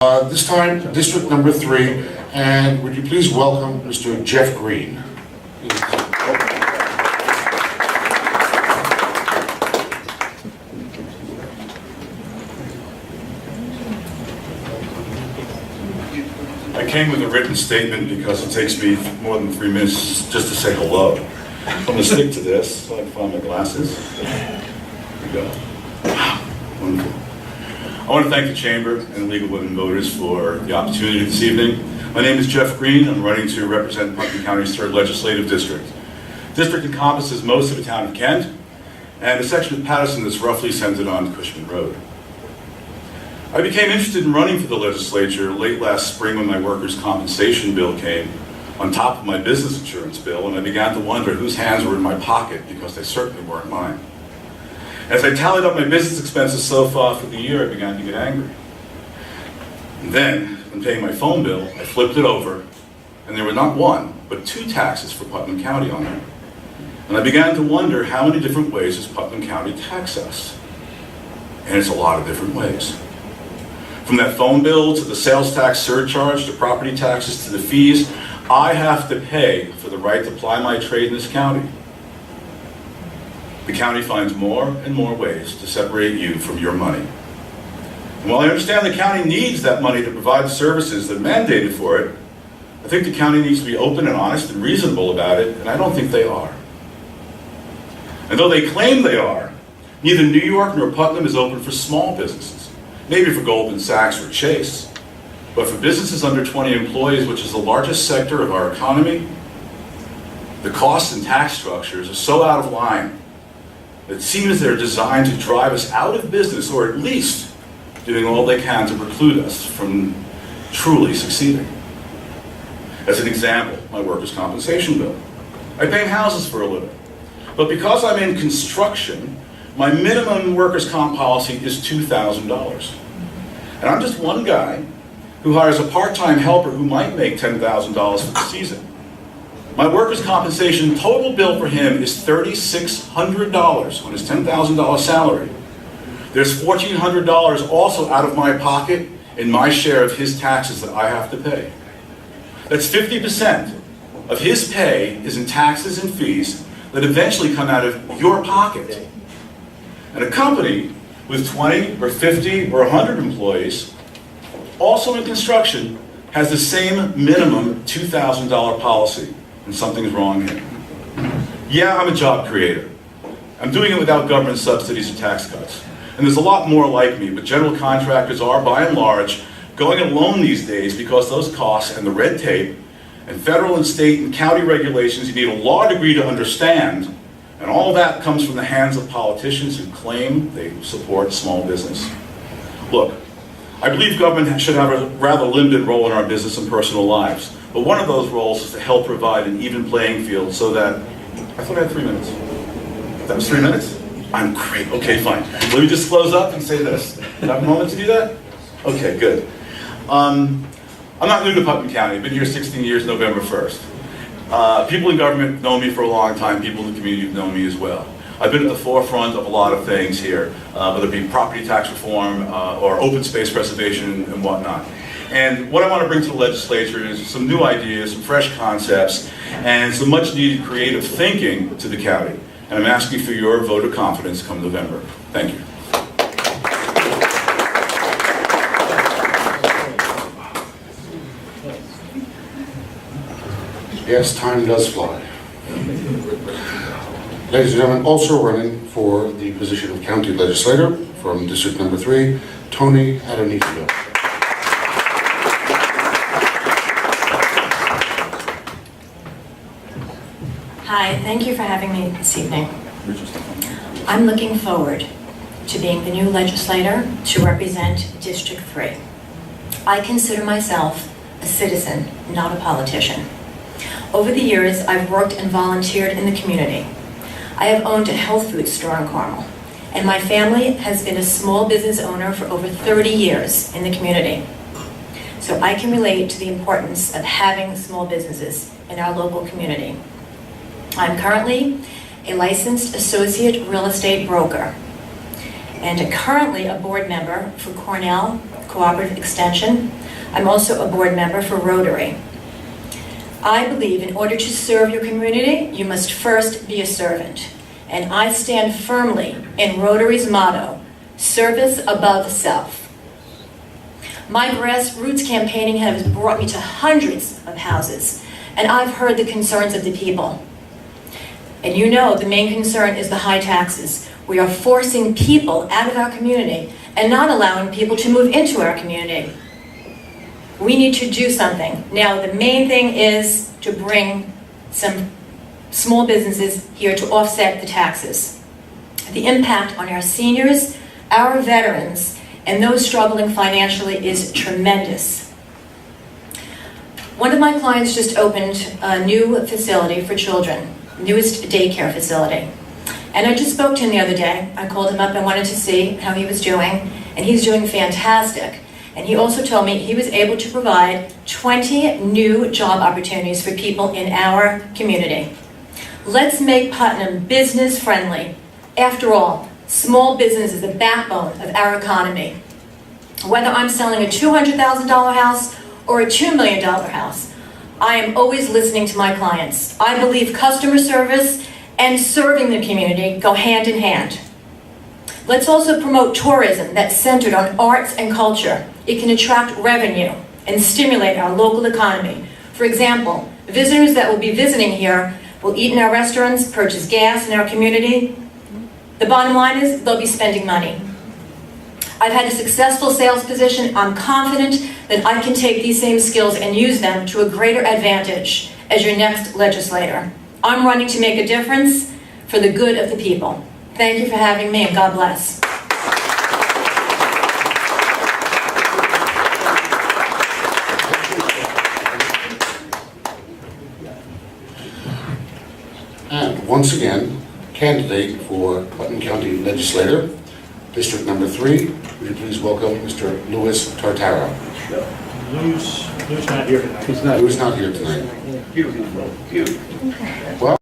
This time, District Number 3, and would you please welcome Mr. Jeff Green. I came with a written statement because it takes me more than 3 minutes just to say hello. I'm going to stick to this so I can find my glasses. There we go. Wow, wonderful. I want to thank the Chamber and League of Women Voters for the opportunity this evening. My name is Jeff Green. I'm running to represent Putnam County's 3rd Legislative District. The district encompasses most of the town of Kent and a section of Patterson that's roughly centered on Cushman Road. I became interested in running for the legislature late last spring when my workers' compensation bill came on top of my business insurance bill, and I began to wonder whose hands were in my pocket because they certainly weren't mine. As I tallied up my business expenses so far for the year, I began to get angry. And then, when paying my phone bill, I flipped it over, and there were not one, but 2 taxes for Putnam County on there. And I began to wonder how many different ways does Putnam County tax us? And it's a lot of different ways. From that phone bill to the sales tax surcharge to property taxes to the fees, I have to pay for the right to ply my trade in this county. The county finds more and more ways to separate you from your money. And while I understand the county needs that money to provide the services that are mandated for it, I think the county needs to be open and honest and reasonable about it, and I don't think they are. And though they claim they are, neither New York nor Putnam is open for small businesses. Maybe for Goldman Sachs or Chase, but for businesses under 20 employees, which is the largest sector of our economy, the costs and tax structures are so out of line that it seems they're designed to drive us out of business, or at least doing all they can to preclude us from truly succeeding. As an example, my workers' compensation bill. I paint houses for a living, but because I'm in construction, my minimum workers' comp policy is $2,000. And I'm just one guy who hires a part-time helper who might make $10,000 for the season. My workers' compensation total bill for him is $3,600 on his $10,000 salary. There's $1,400 also out of my pocket in my share of his taxes that I have to pay. That's 50% of his pay is in taxes and fees that eventually come out of your pocket. And a company with 20 or 50 or 100 employees, also in construction, has the same minimum $2,000 policy, and something's wrong here. Yeah, I'm a job creator. I'm doing it without government subsidies or tax cuts. And there's a lot more like me, but general contractors are, by and large, going it alone these days because those costs and the red tape and federal and state and county regulations you need a law degree to understand. And all that comes from the hands of politicians who claim they support small business. Look, I believe government should have a rather limited role in our business and personal lives. But one of those roles is to help provide an even playing field so that, I thought I had 3 minutes. That was 3 minutes? I'm great, okay, fine. Let me just close up and say this. Do I have a moment to do that? Okay, good. I'm not new to Putnam County. I've been here 16 years, November 1st. People in government know me for a long time. People in the community have known me as well. I've been at the forefront of a lot of things here, whether it be property tax reform or open space preservation and whatnot. And what I want to bring to the legislature is some new ideas, some fresh concepts, and some much needed creative thinking to the county. And I'm asking for your vote of confidence come November. Thank you. Yes, time does fly. Ladies and gentlemen, also running for the position of county legislator from District Number 3, Tony Adonisio. Hi, thank you for having me this evening. I'm looking forward to being the new legislator to represent District 3. I consider myself a citizen, not a politician. Over the years, I've worked and volunteered in the community. I have owned a health food store in Carmel, and my family has been a small business owner for over 30 years in the community. So I can relate to the importance of having small businesses in our local community. I'm currently a licensed associate real estate broker and currently a board member for Cornell Cooperative Extension. I'm also a board member for Rotary. I believe in order to serve your community, you must first be a servant. And I stand firmly in Rotary's motto, service above self. My grassroots campaigning has brought me to hundreds of houses, and I've heard the concerns of the people. And you know the main concern is the high taxes. We are forcing people out of our community and not allowing people to move into our community. We need to do something. Now, the main thing is to bring some small businesses here to offset the taxes. The impact on our seniors, our veterans, and those struggling financially is tremendous. One of my clients just opened a new facility for children, newest daycare facility. And I just spoke to him the other day. I called him up and wanted to see how he was doing, and he's doing fantastic. And he also told me he was able to provide 20 new job opportunities for people in our community. Let's make Putnam business friendly. After all, small business is the backbone of our economy. Whether I'm selling a $200,000 house or a $2 million house, I am always listening to my clients. I believe customer service and serving the community go hand in hand. Let's also promote tourism that's centered on arts and culture. It can attract revenue and stimulate our local economy. For example, visitors that will be visiting here will eat in our restaurants, purchase gas in our community. The bottom line is they'll be spending money. I've had a successful sales position. I'm confident that I can take these same skills and use them to a greater advantage as your next legislator. I'm running to make a difference for the good of the people. Thank you for having me, and God bless. And once again, candidate for Putnam County Legislator, District Number 3, would you please welcome Mr. Louis Tartaro? Lou's not here tonight. Louis not here tonight. Well,